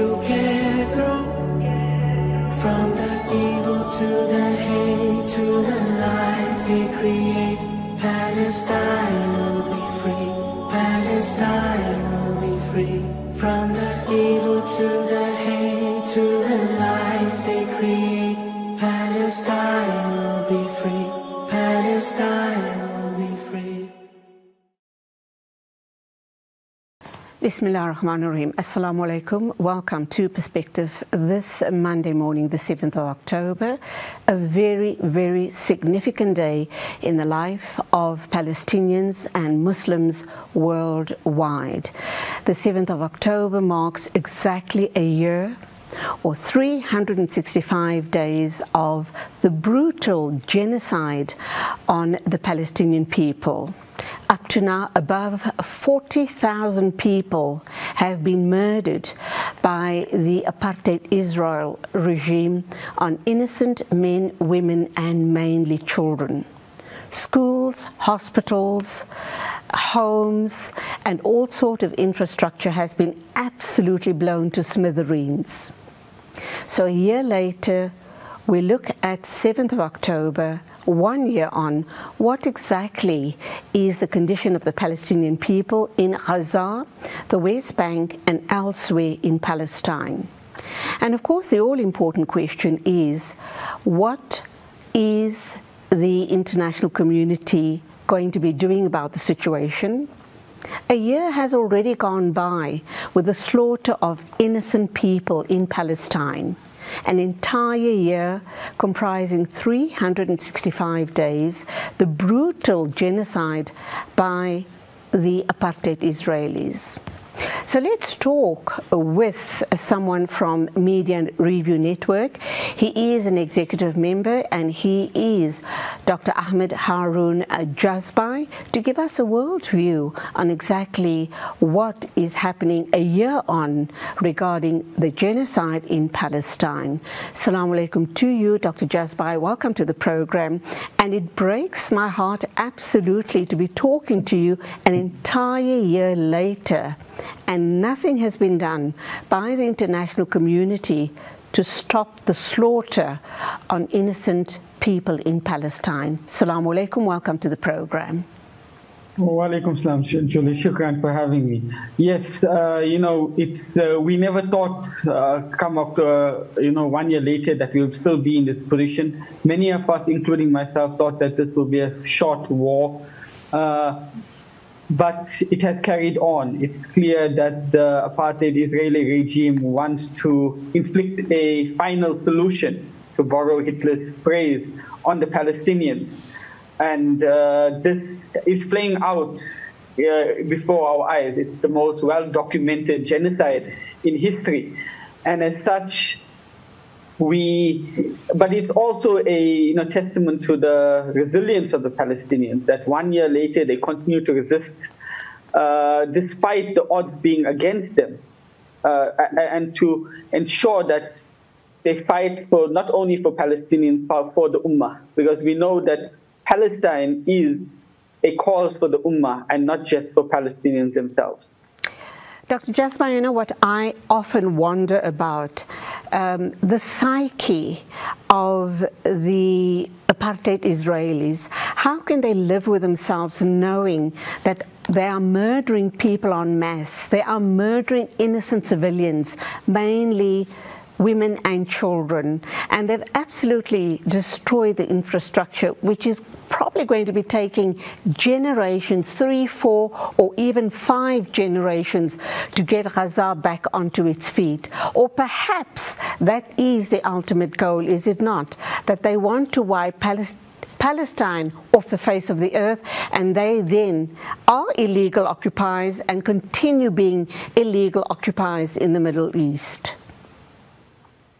to get through. From the evil to the hate to the lies they create, Palestine will be free. Palestine will be free. From the evil to the hate to the lies they create, Palestine will be free. Palestine will be free. Bismillah ar-Rahman ar-Rahim. Assalamu alaikum. Welcome to Perspective this Monday morning, the 7th of October, a very, very significant day in the life of Palestinians and Muslims worldwide. The 7th of October marks exactly a year or 365 days of the brutal genocide on the Palestinian people. Up to now, above 40,000 people have been murdered by the apartheid Israel regime on innocent men, women, and mainly children. Schools, hospitals, homes, and all sort of infrastructure has been absolutely blown to smithereens. So a year later, we look at 7th of October, 1 year on, what exactly is the condition of the Palestinian people in Gaza, the West Bank, and elsewhere in Palestine. And of course, the all-important question is, what is the international community going to be doing about the situation? A year has already gone by with the slaughter of innocent people in Palestine. An entire year comprising 365 days, the brutal genocide by the apartheid Israelis. So let's talk with someone from Media Review Network. He is an executive member and he is Dr. Ahmed Haroon Jazbhay, to give us a world view on exactly what is happening a year on regarding the genocide in Palestine. Assalamu alaikum to you, Dr. Jazbhay. Welcome to the program. And it breaks my heart absolutely to be talking to you an entire year later, and nothing has been done by the international community to stop the slaughter on innocent people in Palestine. Assalamu alaikum, welcome to the program. Wa alaikum salam, Julie, shukran for having me. Yes, we never thought come up to, 1 year later that we'll still be in this position. Many of us, including myself, thought that this will be a short war. But it has carried on. It's clear that the apartheid Israeli regime wants to inflict a final solution, to borrow Hitler's phrase, on the Palestinians. And this is playing out before our eyes. It's the most well-documented genocide in history. And as such, but it's also a testament to the resilience of the Palestinians, that 1 year later they continue to resist despite the odds being against them, and to ensure that they fight for not only for Palestinians but for the Ummah, because we know that Palestine is a cause for the Ummah and not just for Palestinians themselves. Dr. Jazbhay, what I often wonder about, the psyche of the apartheid Israelis. How can they live with themselves knowing that they are murdering people en masse? They are murdering innocent civilians, mainly women and children, and they've absolutely destroyed the infrastructure, which is probably going to be taking generations, 3, 4, or even 5 generations to get Gaza back onto its feet. Or perhaps that is the ultimate goal, is it not? That they want to wipe Palestine off the face of the earth, and they then are illegal occupiers and continue being illegal occupiers in the Middle East.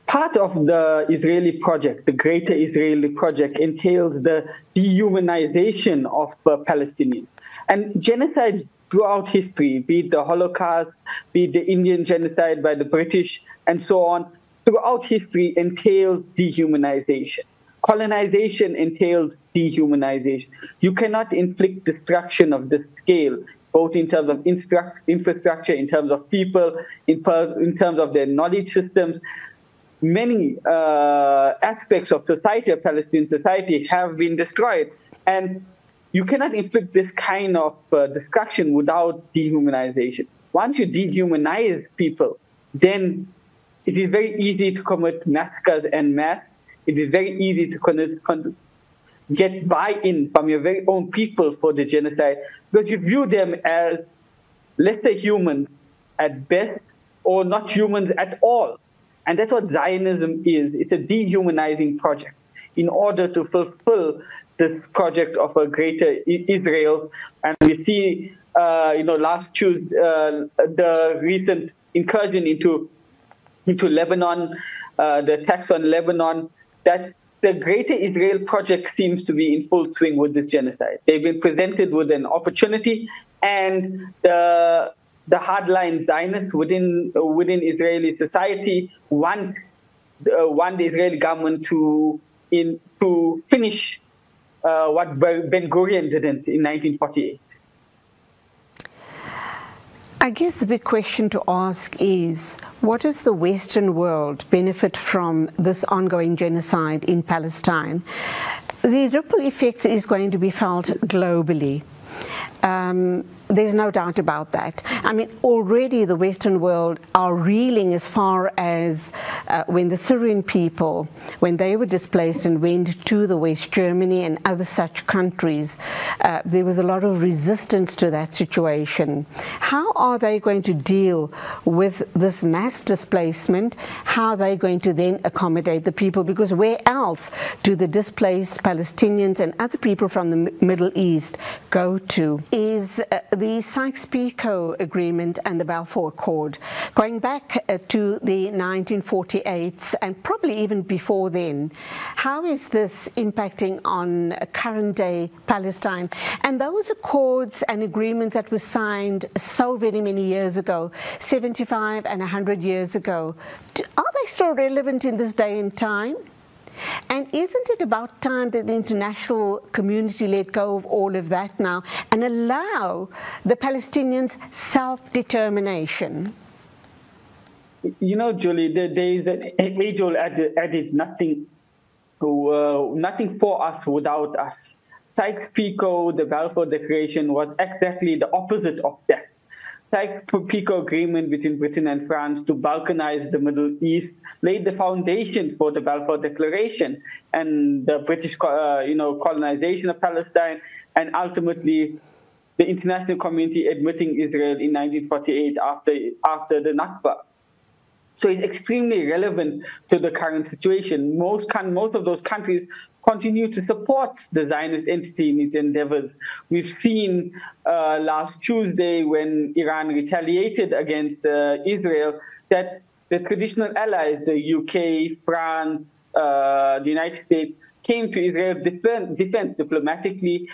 Part of the Israeli project, the greater Israeli project, entails the dehumanization of Palestinians. And genocide throughout history, be it the Holocaust, be it the Indian genocide by the British, and so on, throughout history entails dehumanization. Colonization entails dehumanization. You cannot inflict destruction of this scale both in terms of infrastructure, in terms of people, in terms of their knowledge systems. Many aspects of society, of Palestinian society, have been destroyed. And you cannot inflict this kind of destruction without dehumanization. Once you dehumanize people, then it is very easy to commit massacres en masse. It is very easy to get buy-in from your very own people for the genocide, because you view them as lesser humans at best, or not humans at all. And that's what Zionism is. It's a dehumanizing project in order to fulfill this project of a greater Israel. And we see, last Tuesday, the recent incursion into Lebanon, the attacks on Lebanon, that the greater Israel project seems to be in full swing with this genocide. They've been presented with an opportunity, and the hardline Zionists within Israeli society want the Israeli government to finish what Ben-Gurion didn't in 1948. I guess the big question to ask is, what does the Western world benefit from this ongoing genocide in Palestine? The ripple effect is going to be felt globally. There's no doubt about that. I mean, already the Western world are reeling as far as when the Syrian people, when they were displaced and went to the West, Germany and other such countries, there was a lot of resistance to that situation. How are they going to deal with this mass displacement? How are they going to then accommodate the people? Because where else do the displaced Palestinians and other people from the Middle East go to? Is the Sykes-Picot Agreement and the Balfour Accord, going back to the 1948s and probably even before then. How is this impacting on current-day Palestine? And those accords and agreements that were signed so very many years ago, 75 and 100 years ago, are they still relevant in this day and time? And isn't it about time that the international community let go of all of that now and allow the Palestinians self-determination? You know, Julie, there is an age-old adage, nothing for us without us. Sykes-Picot, the Balfour Declaration, was exactly the opposite of that. Sykes-Picot Agreement between Britain and France to balkanize the Middle East laid the foundation for the Balfour Declaration and the British, colonization of Palestine, and ultimately the international community admitting Israel in 1948 after the Nakba. So it's extremely relevant to the current situation. Most of those countries continue to support the Zionist entity in its endeavors. We've seen last Tuesday, when Iran retaliated against Israel, that the traditional allies, the UK, France, the United States, came to Israel's defense diplomatically,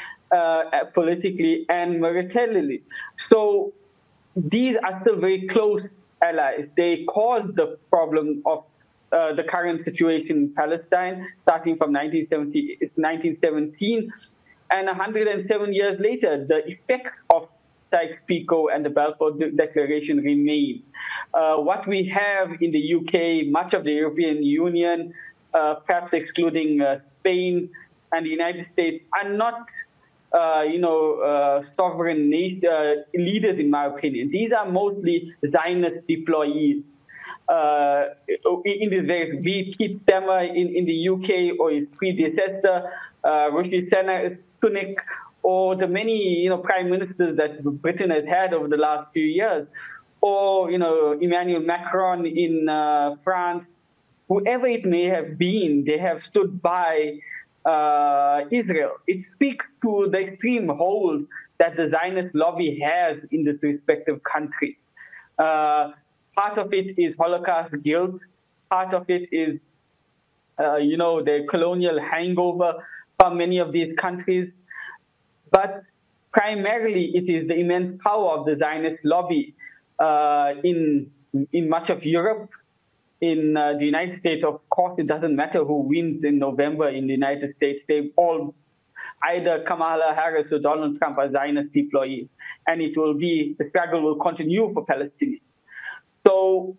politically, and militarily. So these are still very close allies. They caused the problem of the current situation in Palestine, starting from 1917, and 107 years later, the effects of Sykes-Picot and the Balfour Declaration remain. What we have in the UK, much of the European Union, perhaps excluding Spain and the United States, are not sovereign leaders, in my opinion. These are mostly Zionist deployees. In this very, be Keith Stemmer in the UK, or his predecessor, Rishi Sunak, or the many prime ministers that Britain has had over the last few years, or Emmanuel Macron in France. Whoever it may have been, they have stood by Israel. It speaks to the extreme hold that the Zionist lobby has in this respective country. Part of it is Holocaust guilt. Part of it is, the colonial hangover from many of these countries. But primarily, it is the immense power of the Zionist lobby in much of Europe. In the United States, of course, it doesn't matter who wins in November in the United States. They all either Kamala Harris or Donald Trump are Zionist employees, and the struggle will continue for Palestinians. So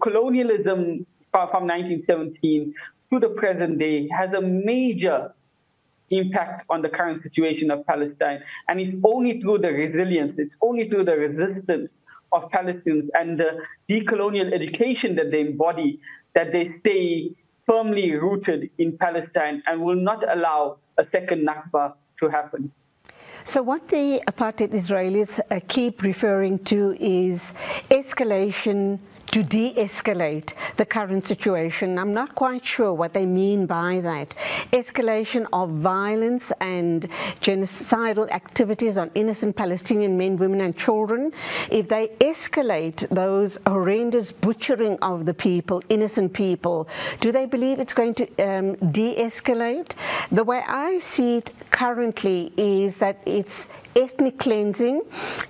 colonialism from 1917 to the present day has a major impact on the current situation of Palestine. And it's only through the resilience, it's only through the resistance of Palestinians and the decolonial education that they embody that they stay firmly rooted in Palestine and will not allow a second Nakba to happen. So what the apartheid Israelis keep referring to is escalation to de-escalate the current situation. I'm not quite sure what they mean by that. Escalation of violence and genocidal activities on innocent Palestinian men, women and children. If they escalate those horrendous butchering of the people, innocent people, do they believe it's going to de-escalate? The way I see it currently is that it's ethnic cleansing,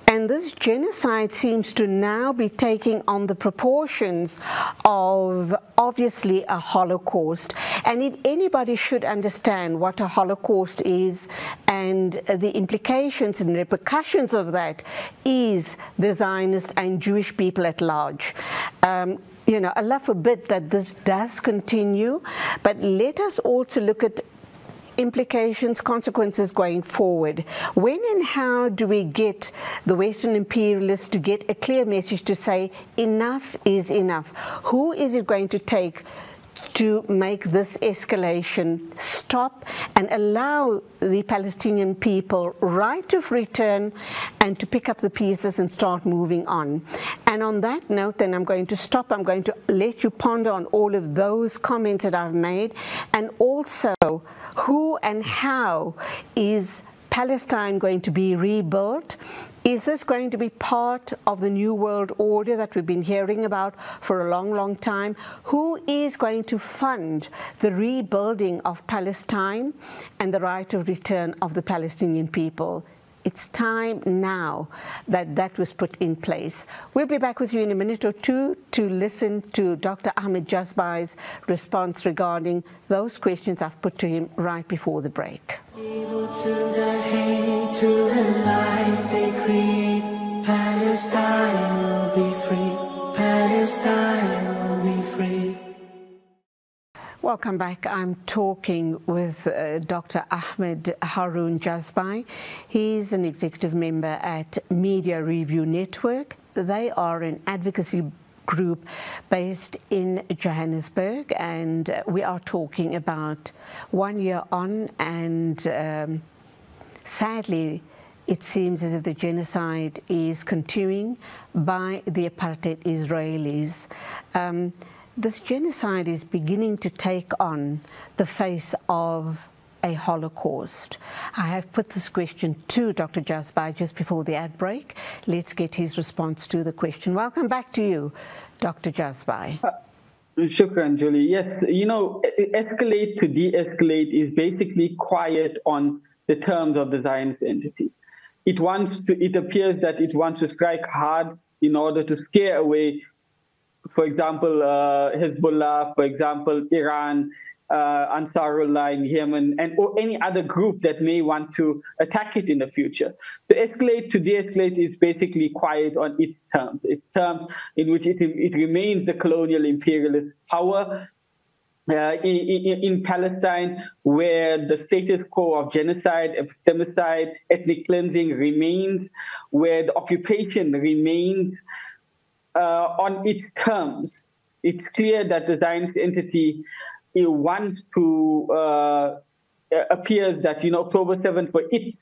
and this genocide seems to now be taking on the proportions of obviously a Holocaust. And if anybody should understand what a Holocaust is and the implications and repercussions of that, is the Zionist and Jewish people at large. You know, Allah forbid that this does continue, but let us also look at implications, consequences going forward. When and how do we get the Western imperialists to get a clear message to say enough is enough? Who is it going to take to make this escalation stop and allow the Palestinian people right of return and to pick up the pieces and start moving on? And on that note, then I'm going to stop. I'm going to let you ponder on all of those comments that I've made, and also who and how is Palestine going to be rebuilt? Is this going to be part of the New World Order that we've been hearing about for a long, long time? Who is going to fund the rebuilding of Palestine and the right of return of the Palestinian people? It's time now that that was put in place. We'll be back with you in a minute or two to listen to Dr. Ahmed Jazbhay's response regarding those questions I've put to him right before the break. Evil to the hate, to the lies they create. Palestine will be free. Palestine will be free. Welcome back. I'm talking with Dr. Ahmed Haroon Jazbhay. He's an executive member at Media Review Network. They are an advocacy group based in Johannesburg, and we are talking about 1 year on, and sadly it seems as if the genocide is continuing by the apartheid Israelis. This genocide is beginning to take on the face of a Holocaust. I have put this question to Dr. Jazbhay just before the ad break. Let's get his response to the question. Welcome back to you, Dr. Jazbhay. Shukran, Julie. Yes, you know, escalate to de-escalate is basically quiet on the terms of the Zionist entity. It appears that it wants to strike hard in order to scare away, for example, Hezbollah, for example, Iran, Ansarullah in Yemen, or any other group that may want to attack it in the future. To escalate to de-escalate is basically quiet on its terms in which it remains the colonial imperialist power in Palestine, where the status quo of genocide, epistemicide, ethnic cleansing remains, where the occupation remains on its terms. It's clear that the Zionist entity wants to appears that, you know, October 7th for it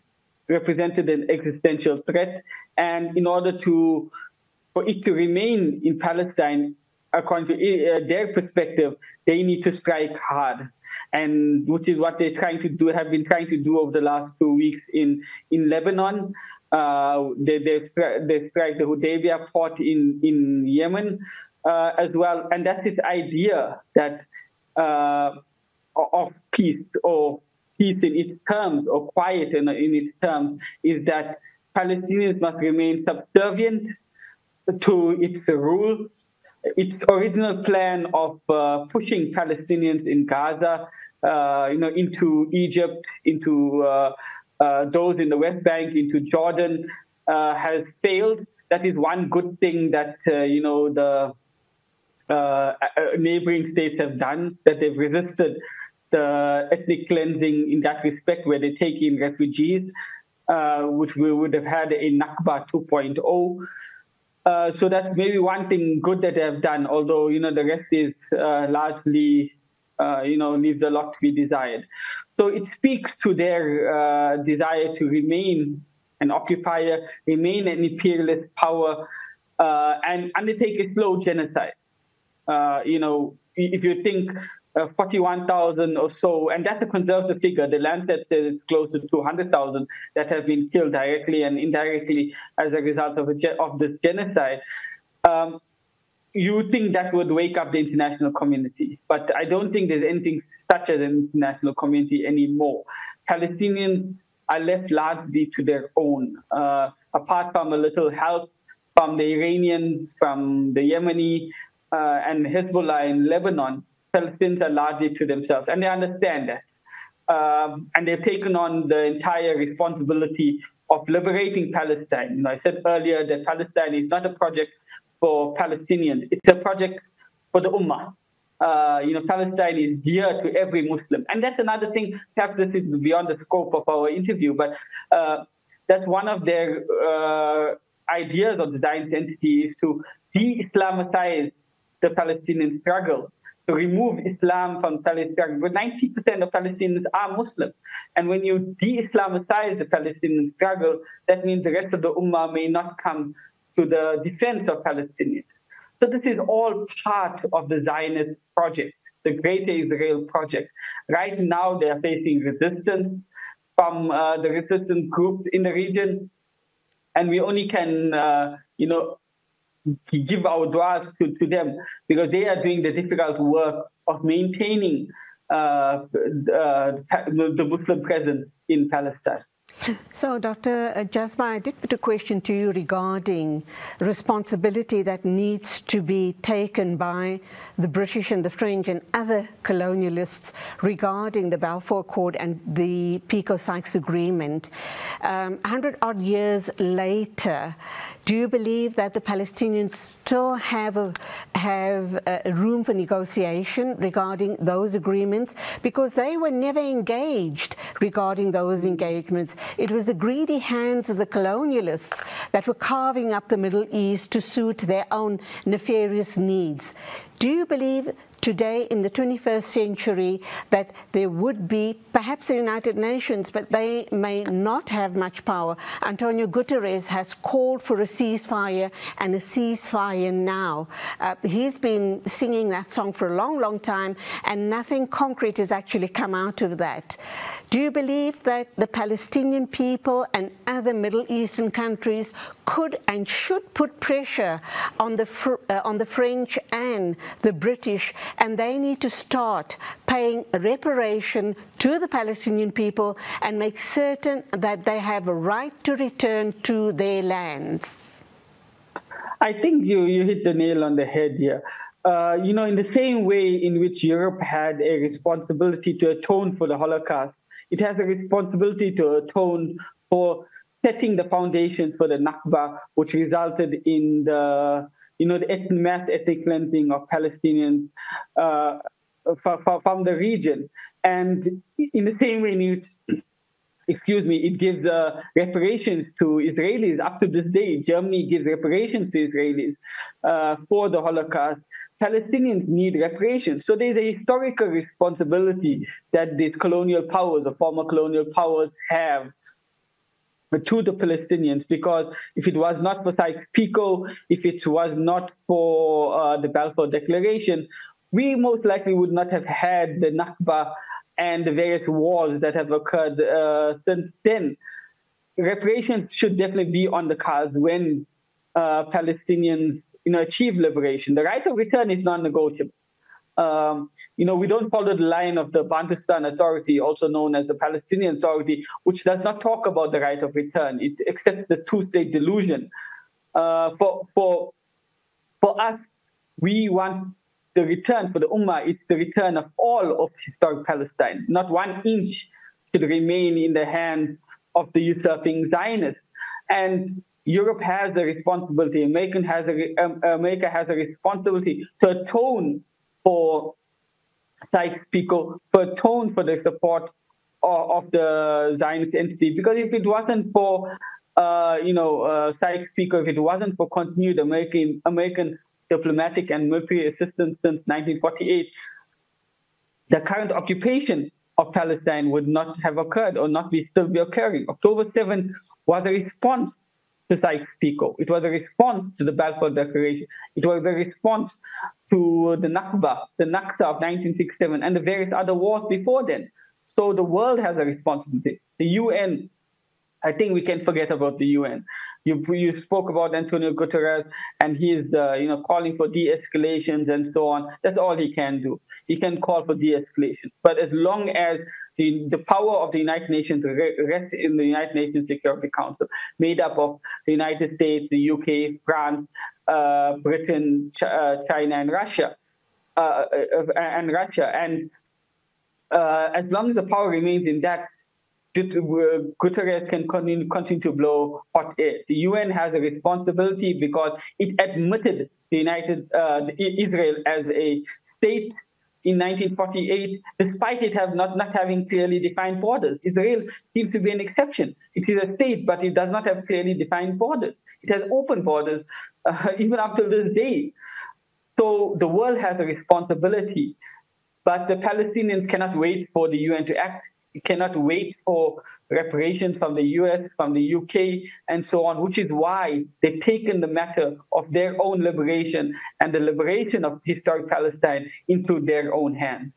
represented an existential threat, and in order for it to remain in Palestine, according to their perspective, they need to strike hard, and which is what they're trying to do, have been trying to do over the last 2 weeks in Lebanon. They strike the Hudaybiyah port in Yemen as well, and that's this idea that of peace, or peace in its terms, or quiet in its terms, is that Palestinians must remain subservient to its rule. Its original plan of pushing Palestinians in Gaza into Egypt, into those in the West Bank, into Jordan, has failed. That is one good thing that the neighboring states have done, that they've resisted the ethnic cleansing in that respect, where they take in refugees, which we would have had a Nakba 2.0. So that's maybe one thing good that they have done, although, the rest is largely, leaves a lot to be desired. So it speaks to their desire to remain an occupier, remain an imperialist power, and undertake a slow genocide. If you think 41,000 or so, and that's a conservative figure. The Lancet says it's close to 200,000 that have been killed directly and indirectly as a result of this genocide. You would think that would wake up the international community, but I don't think there's anything such as an international community anymore. Palestinians are left largely to their own, apart from a little help from the Iranians, from the Yemeni, and Hezbollah in Lebanon. Palestinians are largely to themselves, and they understand that. And they've taken on the entire responsibility of liberating Palestine. I said earlier that Palestine is not a project for Palestinians. It's a project for the Ummah. Palestine is dear to every Muslim. And that's another thing, perhaps this is beyond the scope of our interview, but that's one of their ideas of the Zionist entity, is to de-Islamicize the Palestinian struggle, to remove Islam from Palestinian struggle. But 90% of Palestinians are Muslim. And when you de-Islamicize the Palestinian struggle, that means the rest of the Ummah may not come to the defense of Palestinians. So this is all part of the Zionist project, the Greater Israel project. Right now, they are facing resistance from the resistance groups in the region. And we only can, give our du'as to them, because they are doing the difficult work of maintaining the Muslim presence in Palestine. So, Dr. Jazbhay, I did put a question to you regarding responsibility that needs to be taken by the British and the French and other colonialists regarding the Balfour Accord and the Picot-Sykes Agreement. 100-odd years later, do you believe that the Palestinians still have a room for negotiation regarding those agreements? Because they were never engaged regarding those engagements. It was the greedy hands of the colonialists that were carving up the Middle East to suit their own nefarious needs. Do you believe today in the 21st century that there would be perhaps the United Nations, but they may not have much power? Antonio Guterres has called for a ceasefire, and a ceasefire now. He's been singing that song for a long, long time, and nothing concrete has actually come out of that. Do you believe that the Palestinian people and other Middle Eastern countries could and should put pressure on the French and the British, and they need to start paying reparation to the Palestinian people and make certain that they have a right to return to their lands? I think you hit the nail on the head here. In the same way in which Europe had a responsibility to atone for the Holocaust, it has a responsibility to atone for setting the foundations for the Nakba, which resulted in the mass ethnic cleansing of Palestinians from the region. And in the same way, it gives reparations to Israelis. Up to this day, Germany gives reparations to Israelis for the Holocaust. Palestinians need reparations. So there's a historical responsibility that these colonial powers, or former colonial powers, have to the Palestinians, because if it was not for Sykes-Picot, if it was not for the Balfour Declaration, we most likely would not have had the Nakba and the various wars that have occurred since then. Reparations should definitely be on the cards when Palestinians achieve liberation. The right of return is non-negotiable. We don't follow the line of the Bantustan Authority, also known as the Palestinian Authority, which does not talk about the right of return. It accepts the two-state delusion. For us, we want the return for the Ummah, it's the return of all of historic Palestine. Not 1 inch should remain in the hands of the usurping Zionists. And Europe has a responsibility, America has a responsibility to atone for Sykes-Picot, to atone for the support of the Zionist entity. Because if it wasn't for Sykes-Picot, if it wasn't for continued American diplomatic and military assistance since 1948, the current occupation of Palestine would not have occurred or still be occurring. October 7th was a response to Sykes-Picot. It was a response to the Balfour Declaration. It was a response to the Nakba, the Nakta of 1967, and the various other wars before then. So the world has a responsibility. The UN, I think we can forget about the UN. You spoke about Antonio Guterres, and he is calling for de-escalations and so on. That's all he can do. He can call for de-escalation. But as long as the power of the United Nations rests in the United Nations Security Council, made up of the United States, the UK, France, Britain, China, and Russia, and as long as the power remains in that, Guterres can continue to blow hot air. The UN has a responsibility because it admitted Israel as a state in 1948, despite it not having clearly defined borders. Israel seems to be an exception. It is a state, but it does not have clearly defined borders. It has open borders, even up to this day. So the world has a responsibility, but the Palestinians cannot wait for the UN to act. It cannot wait for reparations from the US, from the UK, and so on, which is why they've taken the matter of their own liberation and the liberation of historic Palestine into their own hands.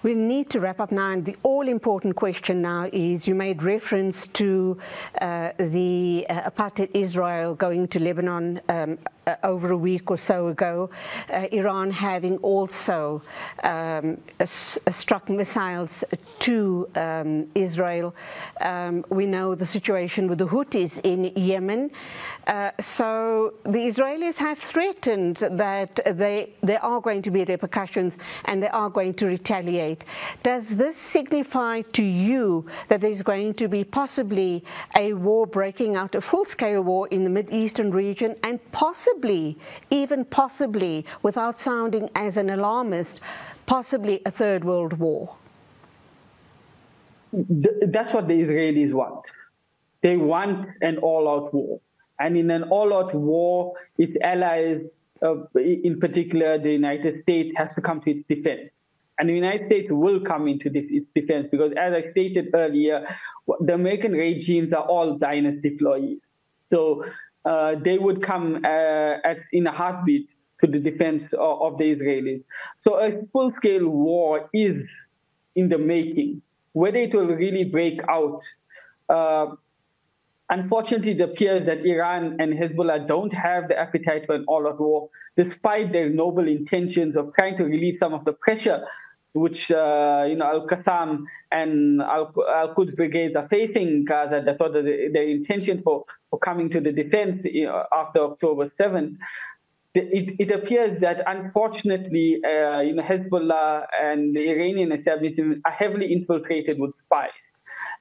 We need to wrap up now, and the all-important question now is, you made reference to the apartheid Israel going to Lebanon over a week or so ago, Iran having also struck missiles to Israel. We know the situation with the Houthis in Yemen. So the Israelis have threatened that there are going to be repercussions and they are going to retaliate. Does this signify to you that there's going to be possibly a war breaking out, a full-scale war in the Mideastern region, and possibly, even possibly, without sounding as an alarmist, possibly a third world war? That's what the Israelis want. They want an all-out war. And in an all-out war, its allies, in particular the United States, has to come to its defense. And the United States will come into its defense because, as I stated earlier, the American regimes are all Zionist deployees. So they would come in a heartbeat to the defense of the Israelis. So a full-scale war is in the making. Whether it will really break out, unfortunately, it appears that Iran and Hezbollah don't have the appetite for an all-out war, despite their noble intentions of trying to relieve some of the pressure which Al-Qassam and Al-Quds brigades are facing Gaza. That's what their intention for coming to the defense after October 7th. It appears that, unfortunately, Hezbollah and the Iranian establishment are heavily infiltrated with spies.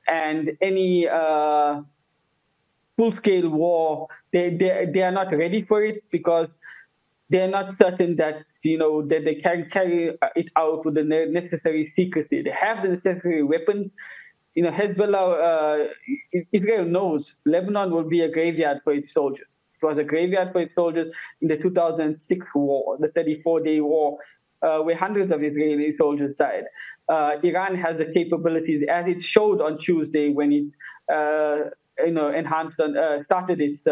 And any full-scale war, they are not ready for it because they're not certain that that they can carry it out with the necessary secrecy. They have the necessary weapons. Hezbollah, Israel knows Lebanon will be a graveyard for its soldiers. It was a graveyard for its soldiers in the 2006 war, the 34-day war, where hundreds of Israeli soldiers died. Iran has the capabilities, as it showed on Tuesday when it started its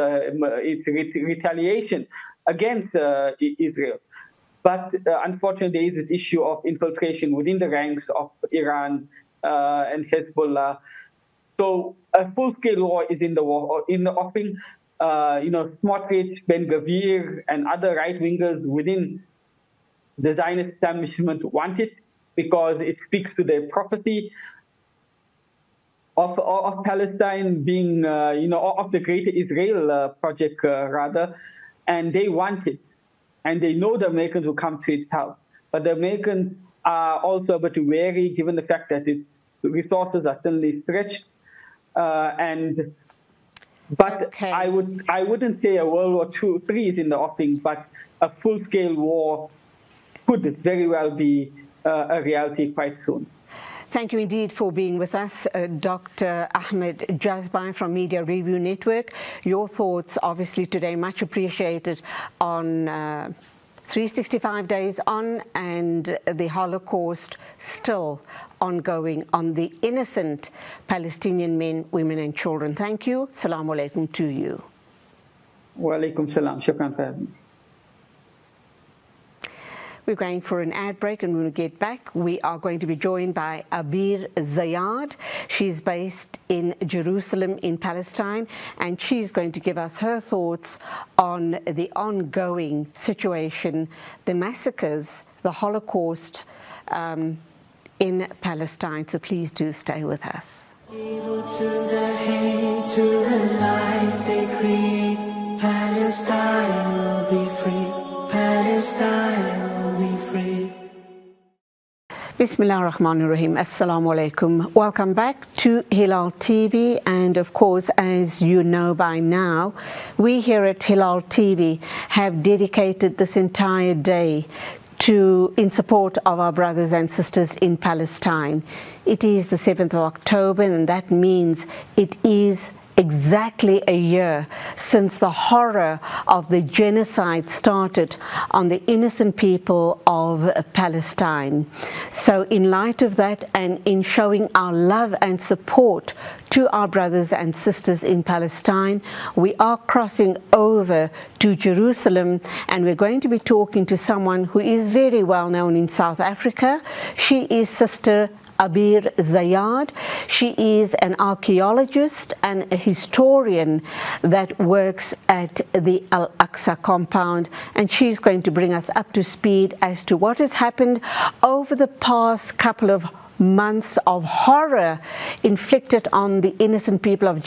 retaliation against Israel. But unfortunately, there is this issue of infiltration within the ranks of Iran and Hezbollah. So a full-scale war is in the offing. Smotrich, Ben-Gvir, and other right-wingers within the Zionist establishment want it because it speaks to their prophecy of Palestine being, of the Greater Israel project, rather, and they want it. and they know the Americans will come to its help. But the Americans are also a bit wary, given the fact that its resources are suddenly stretched. But okay. I wouldn't say a World War III is in the offing, but a full-scale war could very well be a reality quite soon. Thank you indeed for being with us, Dr. Ahmed Jazbhay from Media Review Network. Your thoughts, obviously, today much appreciated on 365 days on and the Holocaust still ongoing on the innocent Palestinian men, women and children. Thank you. Assalamu alaikum to you. Wa alaikum salam. Shukran for having me. We're going for an ad break, and when we get back, we are going to be joined by Abeer Zayaad. She's based in Jerusalem in Palestine, and she's going to give us her thoughts on the ongoing situation, the massacres, the Holocaust in Palestine. So please do stay with us. Evil to the hate, to the lies they create. Palestine will be free. Palestine will be free. Bismillah ar-Rahman ar-Rahim. Assalamu alaikum. Welcome back to Hilaal TV, and of course, as you know by now, we here at Hilaal TV have dedicated this entire day in support of our brothers and sisters in Palestine. It is the 7th of October, and that means it is exactly a year since the horror of the genocide started on the innocent people of Palestine. So in light of that, and in showing our love and support to our brothers and sisters in Palestine, we are crossing over to Jerusalem, and we're going to be talking to someone who is very well known in South Africa. She is Sister Abirzad Zayaad. She is an archaeologist and a historian that works at the Aqsa compound, and she's going to bring us up to speed as to what has happened over the past couple of months of horror inflicted on the innocent people of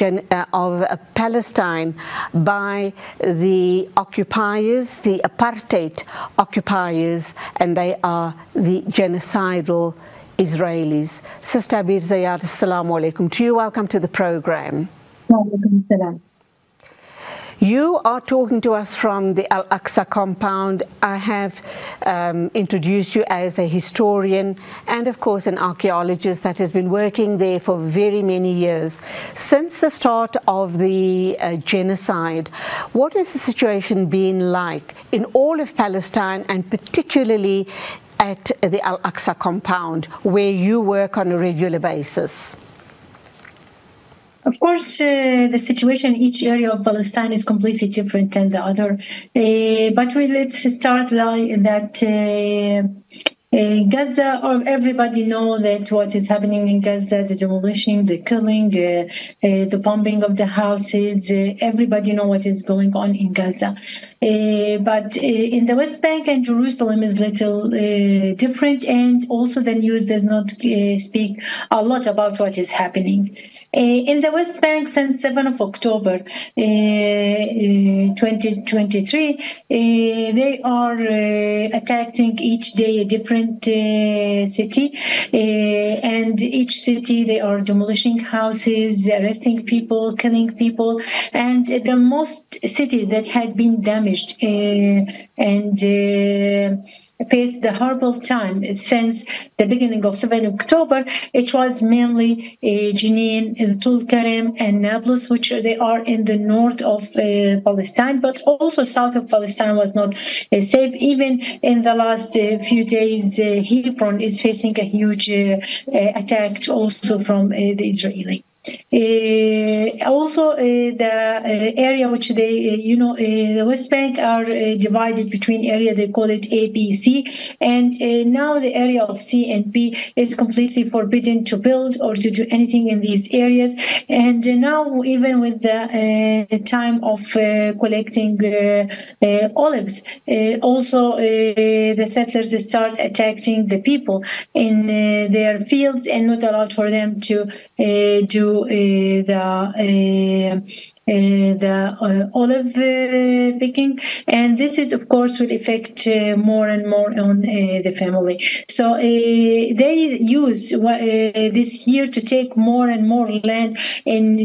Palestine by the occupiers, the apartheid occupiers, and they are the genocidal Israelis. Sister Abirzad, assalamu alaikum to you. Welcome to the program. Walaikum salam. You are talking to us from the Al-Aqsa compound. I have introduced you as a historian and, of course, an archaeologist that has been working there for very many years. Since the start of the genocide, what has the situation been like in all of Palestine, and particularly at the Al-Aqsa compound, where you work on a regular basis? Of course, the situation in each area of Palestine is completely different than the other. But let's start with that. Gaza, or everybody know that what is happening in Gaza, the demolition, the killing, the bombing of the houses, everybody know what is going on in Gaza. But in the West Bank and Jerusalem is little different, and also the news does not speak a lot about what is happening. In the West Bank, since 7th of October 2023, they are attacking each day a different city, and each city they are demolishing houses, arresting people, killing people, and the most city that had been damaged and faced the horrible time since the beginning of 7 October, it was mainly Jenin, Tulkarem, and Nablus, which they are in the north of Palestine, but also south of Palestine was not safe. Even in the last few days, Hebron is facing a huge attack also from the Israeli. Also, the area which they, the West Bank are divided between area, they call it A, B, C, and now the area of C and B is completely forbidden to build or to do anything in these areas. And now, even with the time of collecting olives, also the settlers start attacking the people in their fields and not allowed for them to do the the olive picking, and this is of course will affect more and more on the family. So they use this year to take more and more land in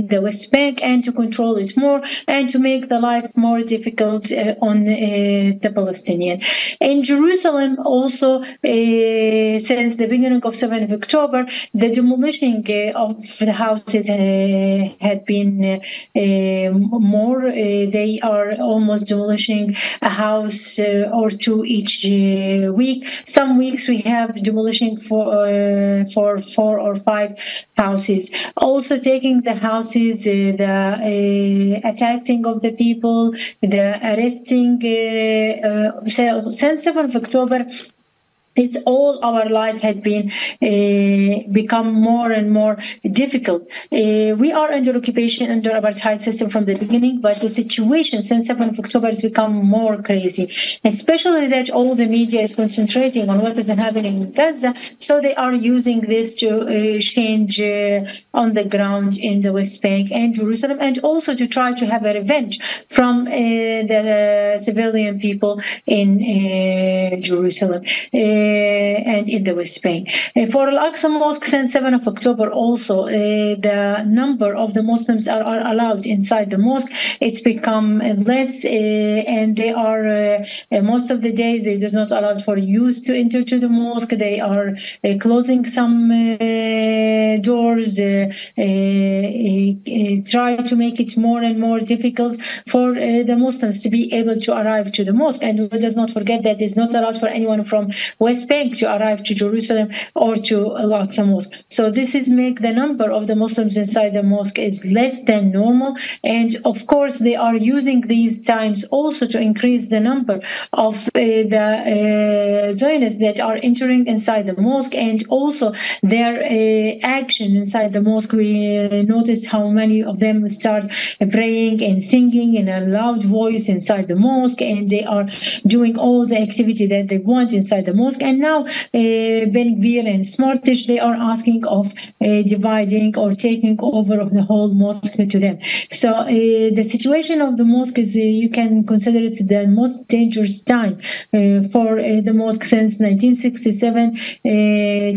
the West Bank and to control it more and to make the life more difficult on the Palestinian. In Jerusalem also, since the beginning of 7th of October, the demolishing of the houses had been more. They are almost demolishing a house or two each week. Some weeks we have demolishing for 4 or 5 houses. Also taking the houses, the attacking of the people, the arresting. So since 7th of October, it's all our life had been become more and more difficult. We are under occupation, under apartheid system from the beginning, but the situation since 7th of October has become more crazy, especially that all the media is concentrating on what is happening in Gaza, so they are using this to change on the ground in the West Bank and Jerusalem, and also to try to have a revenge from the civilian people in Jerusalem. And in the West Bank. For Al-Aqsa Mosque since 7th of October also, the number of the Muslims are allowed inside the mosque. It's become less and they are, most of the day, they are not allowed for youth to enter to the mosque. They are closing some doors, try to make it more and more difficult for the Muslims to be able to arrive to the mosque. And we does not forget that it's not allowed for anyone from West Bank to arrive to Jerusalem or to Al-Aqsa Mosque. So this is make the number of the Muslims inside the mosque is less than normal. And of course, they are using these times also to increase the number of the Zionists that are entering inside the mosque, and also their action inside the mosque. We noticed how many of them start praying and singing in a loud voice inside the mosque, and they are doing all the activity that they want inside the mosque. And now Ben-Gvir and Smartish, they are asking of dividing or taking over of the whole mosque to them. So the situation of the mosque is, you can consider it the most dangerous time for the mosque since 1967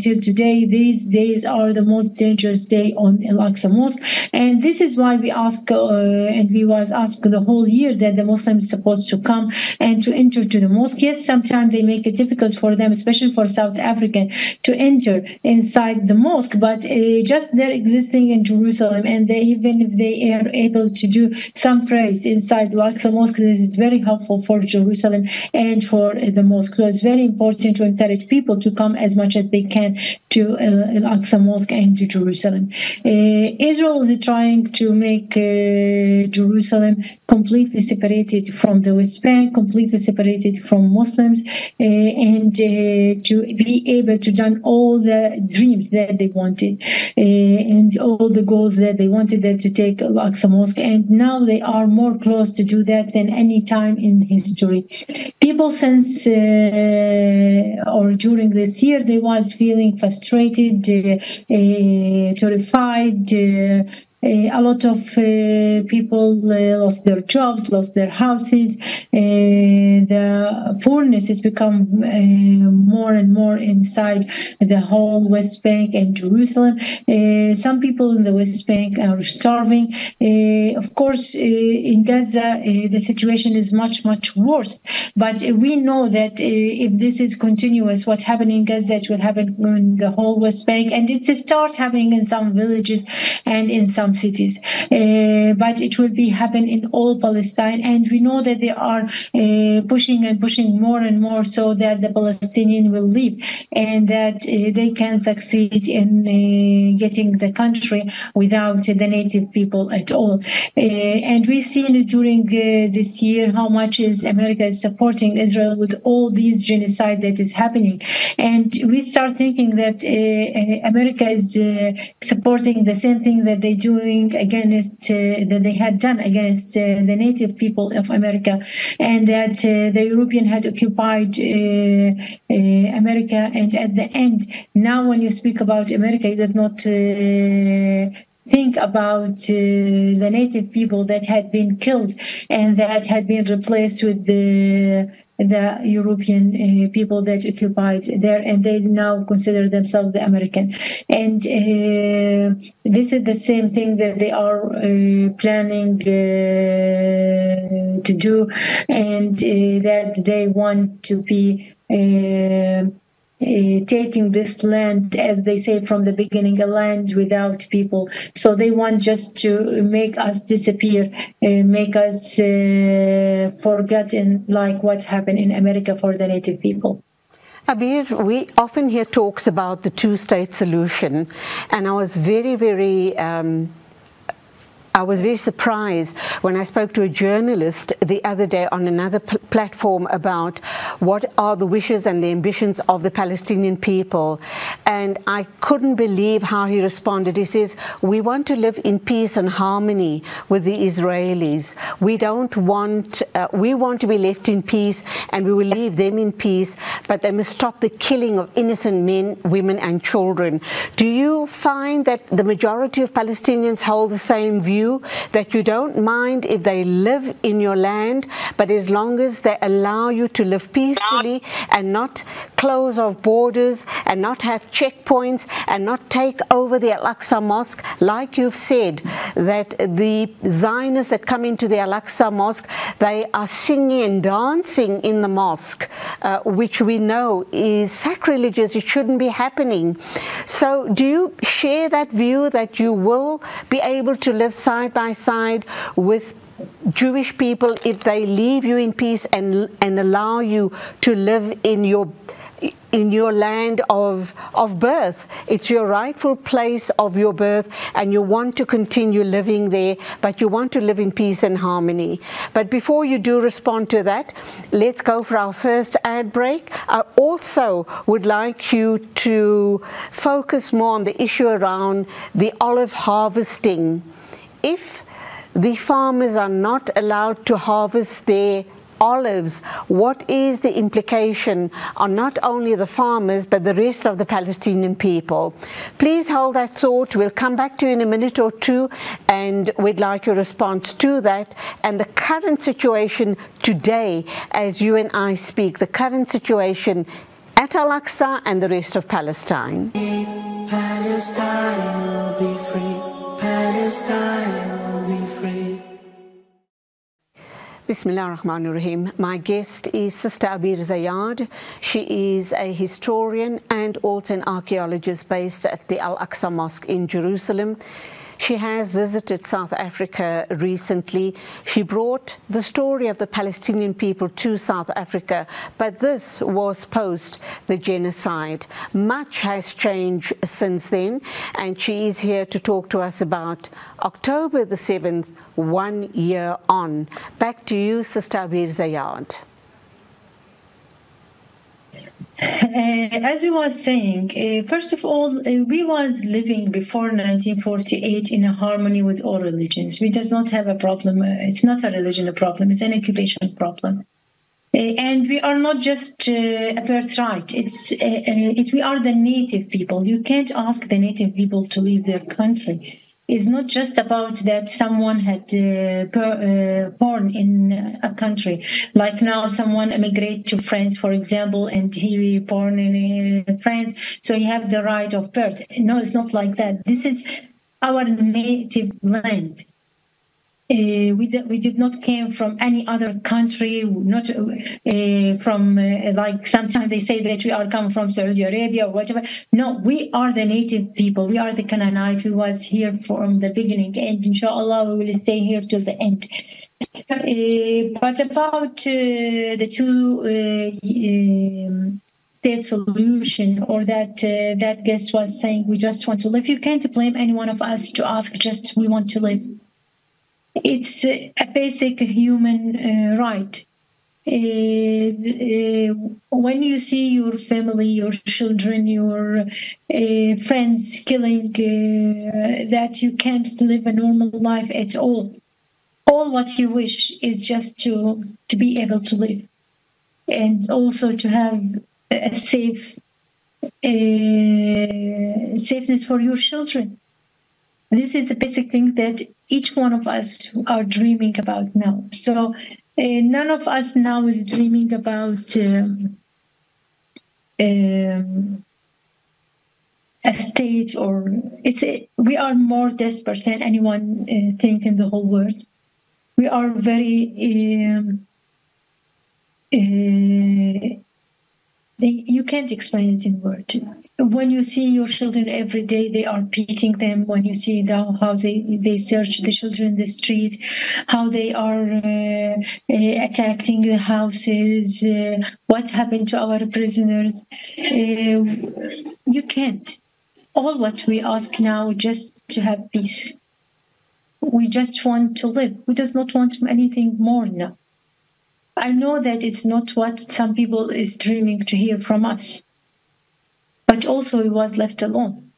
till today. These days are the most dangerous day on Al-Aqsa Mosque, and this is why we ask and we was asked the whole year that the Muslims are supposed to come and to enter to the mosque. Yes, sometimes they make it difficult for them, especially for South African, to enter inside the mosque, but just they're existing in Jerusalem, and they, even if they are able to do some prayers inside Al-Aqsa Mosque, this is very helpful for Jerusalem and for the mosque. So it's very important to encourage people to come as much as they can to Al-Aqsa Mosque and to Jerusalem. Israel is trying to make Jerusalem completely separated from the West Bank, completely separated from Muslims, and to be able to done all the dreams that they wanted and all the goals that they wanted, that to take Al-Aqsa Mosque, and now they are more close to do that than any time in history. People since or during this year, they was feeling frustrated, terrified. A lot of people lost their jobs, lost their houses. The poorness has become more and more inside the whole West Bank and Jerusalem. Some people in the West Bank are starving. Of course, in Gaza, the situation is much, much worse. But we know that if this is continuous, what happened in Gaza, it will happen in the whole West Bank. And it's start happening in some villages and in some cities, but it will be happen in all Palestine, and we know that they are pushing and pushing more and more so that the Palestinian will leave and that they can succeed in getting the country without the native people at all. And we've seen during this year how much is America is supporting Israel with all these genocide that is happening, and we start thinking that America is supporting the same thing that they're doing against that they had done against the native people of America, and that the European had occupied America. And at the end, now when you speak about America, it does not think about the native people that had been killed and that had been replaced with the European people that occupied there, and they now consider themselves the American. And this is the same thing that they are planning to do, and that they want to be taking this land, as they say from the beginning, a land without people. So they want just to make us disappear, make us forgotten, like what happened in America for the native people. Abeer, we often hear talks about the two-state solution, and I was very surprised when I spoke to a journalist the other day on another platform about what are the wishes and the ambitions of the Palestinian people. And I couldn't believe how he responded. He says, we want to live in peace and harmony with the Israelis. We don't want, we want to be left in peace, and we will leave them in peace, but they must stop the killing of innocent men, women and children. Do you find that the majority of Palestinians hold the same view, that you don't mind if they live in your land, but as long as they allow you to live peacefully and not close off borders and not have checkpoints and not take over the Aqsa Mosque, like you've said, that the Zionists that come into the Aqsa Mosque, they are singing and dancing in the mosque, which we know is sacrilegious. It shouldn't be happening. So do you share that view that you will be able to live side by side with Jewish people if they leave you in peace and allow you to live in your land of birth? It's your rightful place of your birth, and you want to continue living there, but you want to live in peace and harmony. But before you do respond to that, let's go for our first ad break. I also would like you to focus more on the issue around the olive harvesting. If the farmers are not allowed to harvest their olives, what is the implication on not only the farmers but the rest of the Palestinian people? Please hold that thought. We'll come back to you in a minute or two, and we'd like your response to that and the current situation today as you and I speak, the current situation at Al-Aqsa and the rest of Palestine. Palestine will be free. Palestine will be free. Bismillah ar-Rahman ar-Rahim. My guest is Sister Abirzad. She is a historian and also an archaeologist based at the Al-Aqsa Mosque in Jerusalem. She has visited South Africa recently. She brought the story of the Palestinian people to South Africa, but this was post the genocide. Much has changed since then, and she is here to talk to us about October the 7th, 1 year on. Back to you, Sister Abirzad. As we was saying, first of all, we was living before 1948 in a harmony with all religions. We does not have a problem. It's not a religion problem. It's an occupation problem. And we are not just a birthright. We are the native people. You can't ask the native people to leave their country. It's not just about that someone had born in a country. Like now someone emigrate to France, for example, and he born in France, so he have the right of birth. No, it's not like that. This is our native land. We did not came from any other country, not from like sometimes they say that we are come from Saudi Arabia or whatever. No, we are the native people. We are the Canaanite. We was here from the beginning, and inshallah we will stay here till the end. But about the two-state solution, or that guest was saying, we just want to live. You can't blame any one of us to ask just we want to live. It's a basic human right. When you see your family, your children, your friends killing, that you can't live a normal life at all. All what you wish is just to be able to live, and also to have a safeness for your children. This is the basic thing that each one of us are dreaming about now. So none of us now is dreaming about a state, or we are more desperate than anyone think in the whole world. We are very you can't explain it in words. When you see your children every day, they are beating them. When you see how they search the children in the street, how they are attacking the houses, what happened to our prisoners, you can't. All what we ask now just to have peace. We just want to live. We just not want anything more now. I know that it's not what some people is dreaming to hear from us, but also he was left alone.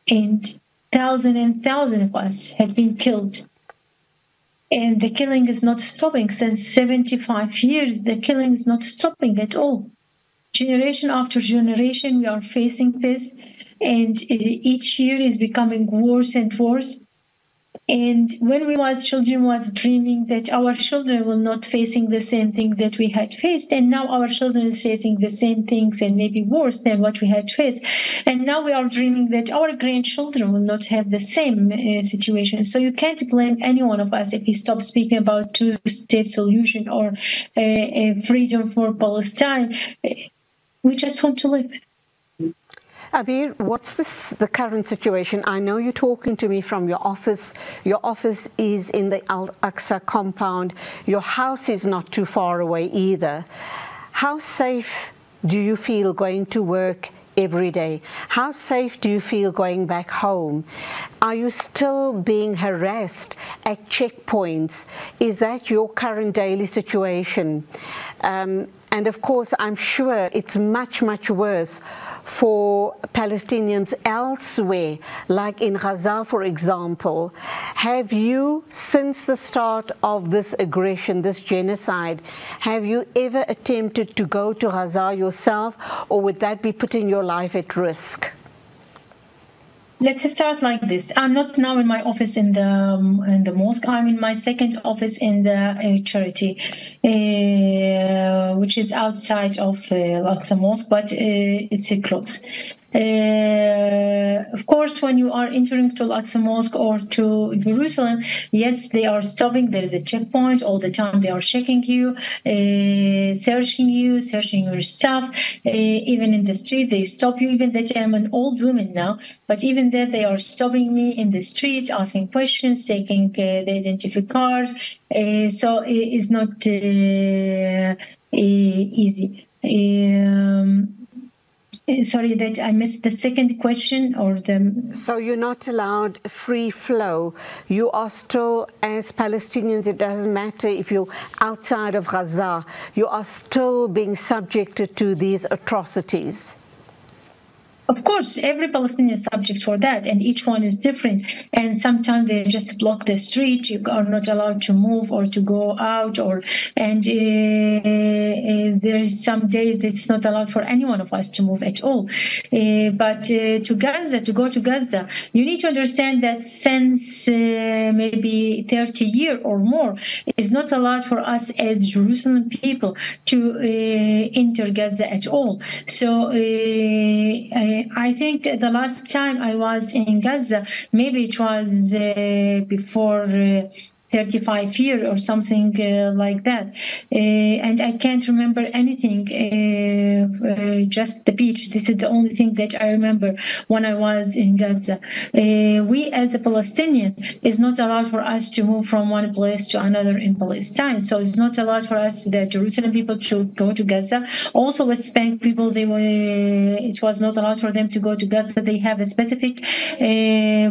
And thousands of us have been killed. And the killing is not stopping. Since 75 years, the killing is not stopping at all. Generation after generation, we are facing this. And each year is becoming worse and worse. And when we was children, was dreaming that our children will not facing the same thing that we had faced, and now our children is facing the same things and maybe worse than what we had faced. And now we are dreaming that our grandchildren will not have the same situation. So you can't blame any one of us if we stop speaking about two-state solution or freedom for Palestine. We just want to live. Abeer, what's the current situation? I know you're talking to me from your office. Your office is in the Al-Aqsa compound. Your house is not too far away either. How safe do you feel going to work every day? How safe do you feel going back home? Are you still being harassed at checkpoints? Is that your current daily situation? And of course, I'm sure it's much, much worse for Palestinians elsewhere, like in Gaza, for example. Have you, since the start of this aggression, this genocide, have you ever attempted to go to Gaza yourself, or would that be putting your life at risk? Let's start like this. I'm not now in my office in the mosque. I'm in my second office in the charity, which is outside of Aqsa Mosque, but it's close. Of course, when you are entering to Aqsa Mosque or to Jerusalem, yes, they are stopping. There is a checkpoint all the time. They are checking you, searching your stuff. Even in the street, they stop you. Even that I'm an old woman now, but even that they are stopping me in the street, asking questions, taking the identity cards. So it's not easy. Sorry that I missed the second question, or the... So you're not allowed free flow. You are still, as Palestinians, it doesn't matter if you're outside of Gaza, you are still being subjected to these atrocities. Of course, every Palestinian is subject for that, and each one is different. And sometimes they just block the street. You are not allowed to move or to go out, and there is some day that's not allowed for any one of us to move at all. But to go to Gaza, you need to understand that since maybe 30 years or more, it's not allowed for us as Jerusalem people to enter Gaza at all. So I think the last time I was in Gaza, maybe it was before 35 years or something like that. And I can't remember anything, just the beach. This is the only thing that I remember when I was in Gaza. We as a Palestinian, it's not allowed for us to move from one place to another in Palestine. So it's not allowed for us, the Jerusalem people, to go to Gaza. Also West Bank people, it was not allowed for them to go to Gaza. They have a specific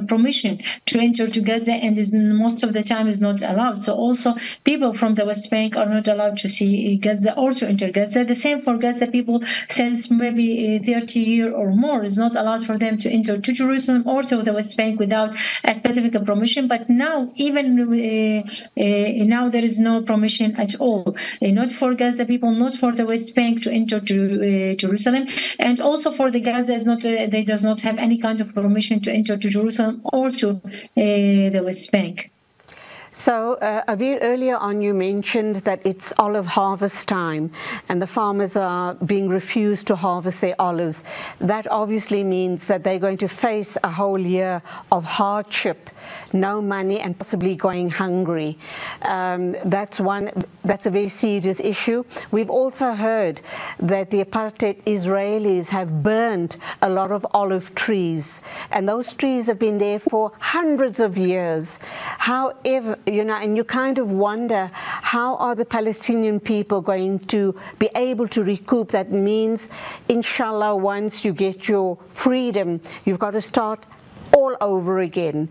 permission to enter to Gaza, and most of the time is not not allowed. So also people from the West Bank are not allowed to see Gaza or to enter Gaza. The same for Gaza people since maybe 30 years or more is not allowed for them to enter to Jerusalem or to the West Bank without a specific permission. But now even now there is no permission at all, not for Gaza people, not for the West Bank to enter to Jerusalem, and also for the Gaza is not they does not have any kind of permission to enter to Jerusalem or to the West Bank. So, Abeer, earlier on you mentioned that it's olive harvest time and the farmers are being refused to harvest their olives. That obviously means that they're going to face a whole year of hardship, no money, and possibly going hungry. That's a very serious issue. We've also heard that the apartheid Israelis have burned a lot of olive trees, and those trees have been there for hundreds of years. However, and you kind of wonder, how are the Palestinian people going to be able to recoup? That means, inshallah, once you get your freedom, you've got to start all over again.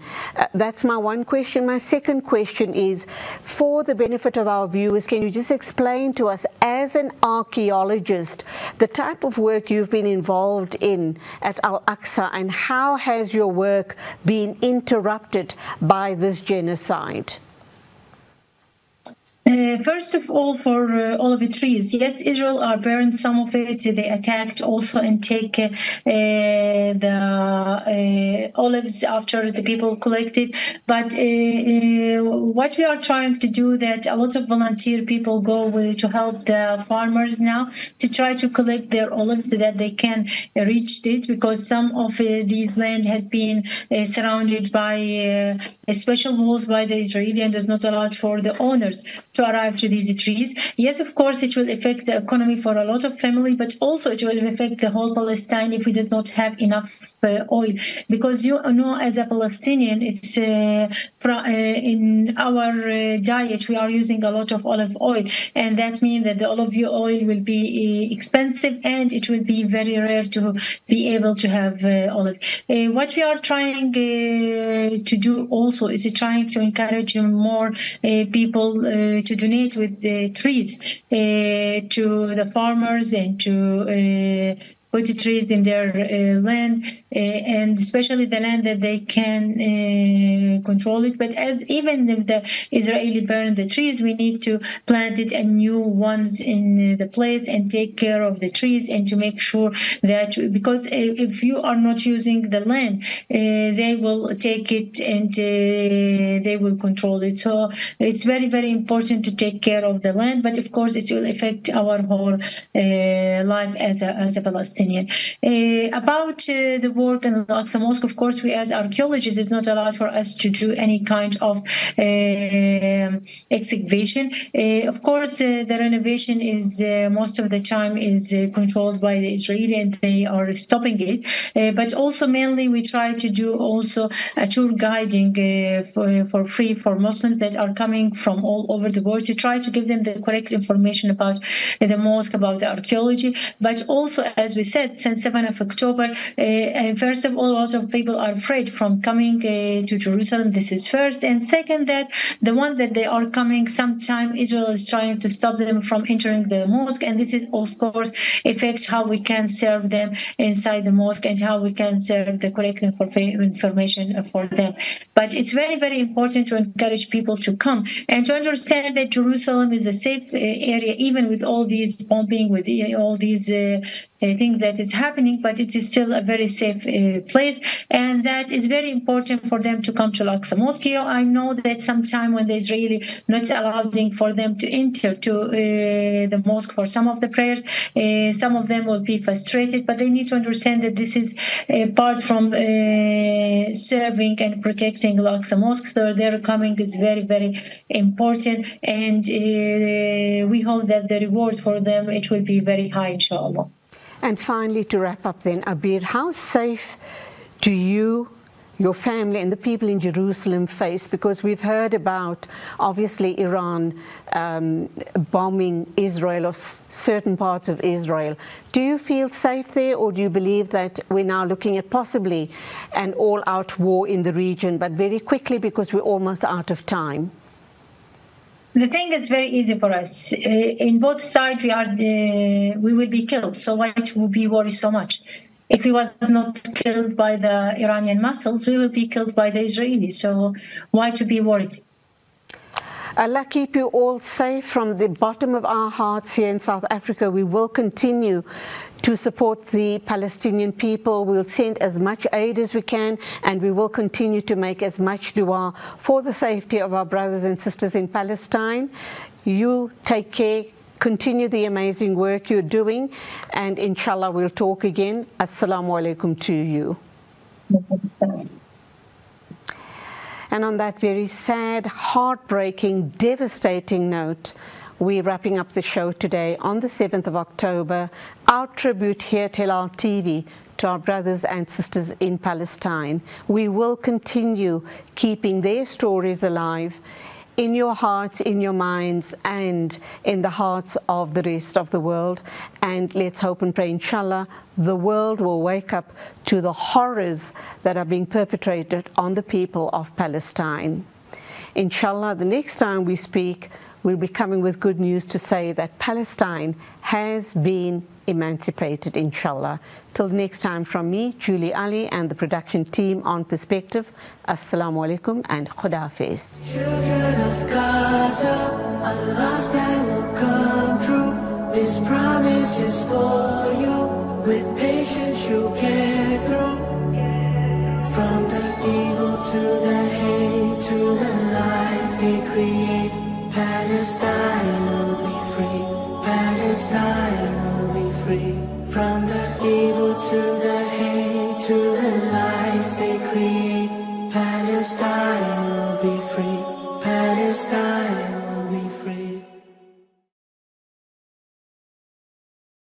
That's my one question. My second question is, for the benefit of our viewers, can you just explain to us, as an archaeologist, the type of work you've been involved in at Al-Aqsa, and how has your work been interrupted by this genocide? First of all, for olive trees, yes, Israel are burned some of it. They attacked also and take the olives after the people collected. But what we are trying to do, that a lot of volunteer people go to help the farmers now to try to collect their olives so that they can reach it, because some of these land had been surrounded by special walls by the Israeli and is not allowed for the owners to arrive to these trees. Yes, of course, it will affect the economy for a lot of family, but also it will affect the whole Palestine if we does not have enough oil. Because you know, as a Palestinian, it's in our diet, we are using a lot of olive oil, and that means that the olive oil will be expensive and it will be very rare to be able to have olive. What we are trying to do also is trying to encourage more people to donate with the trees to the farmers and to put the trees in their land, and especially the land that they can control it. But as even if the Israeli burn the trees, we need to plant it and new ones in the place and take care of the trees and to make sure that, because if you are not using the land, they will take it and they will control it. So it's very, very important to take care of the land, but of course it will affect our whole life as a Palestinian. About the work in the Aqsa Mosque, of course, we as archaeologists, it's not allowed for us to do any kind of excavation. Of course, the renovation is most of the time is controlled by the Israeli and they are stopping it. But also mainly we try to do also a tour guiding for free for Muslims that are coming from all over the world, to try to give them the correct information about the mosque, about the archaeology. But also, as we said, since 7th of October, first of all, a lot of people are afraid from coming to Jerusalem. This is first. And second, that the one that they are coming, sometime Israel is trying to stop them from entering the mosque. And this is, of course, affect how we can serve them inside the mosque and how we can serve the correct information for them. But it's very, very important to encourage people to come and to understand that Jerusalem is a safe area, even with all these bombing, with all these things that is happening, but it is still a very safe place, and that is very important for them to come to Aqsa Mosque. I know that sometime when the Israeli not allowing for them to enter to the mosque for some of the prayers, some of them will be frustrated, but they need to understand that this is part from serving and protecting Aqsa Mosque. So their coming is very, very important, and we hope that the reward for them, it will be very high, inshallah. And finally, to wrap up then, Abeer, how safe do you, your family and the people in Jerusalem face? Because we've heard about, obviously, Iran bombing Israel or certain parts of Israel. Do you feel safe there, or do you believe that we're now looking at possibly an all-out war in the region, but very quickly because we're almost out of time? The thing is very easy for us. In both sides, we will be killed. So why would we worry so much? If we was not killed by the Iranian missiles, we will be killed by the Israelis. So why to be worried? Allah keep you all safe. From the bottom of our hearts here in South Africa, we will continue to support the Palestinian people. We'll send as much aid as we can, and we will continue to make as much dua for the safety of our brothers and sisters in Palestine. You take care. Continue the amazing work you're doing, and inshallah we'll talk again. Assalamu alaikum to you. And on that very sad, heartbreaking, devastating note, we're wrapping up the show today on the 7th of October. Our tribute here at Hilaal TV to our brothers and sisters in Palestine. We will continue keeping their stories alive in your hearts, in your minds, and in the hearts of the rest of the world. And let's hope and pray, inshallah, the world will wake up to the horrors that are being perpetrated on the people of Palestine. Inshallah, the next time we speak, we'll be coming with good news to say that Palestine has been emancipated, inshallah. Till next time, from me, Julie Alli, and the production team on Perspective, Assalamu alaikum and Khuda Hafiz. Children of Gaza, Allah's plan will come true. This promise is for you. With patience you'll get through. From the evil to the hate to the lies they create, Palestine will be free. Palestine will be free. From the evil to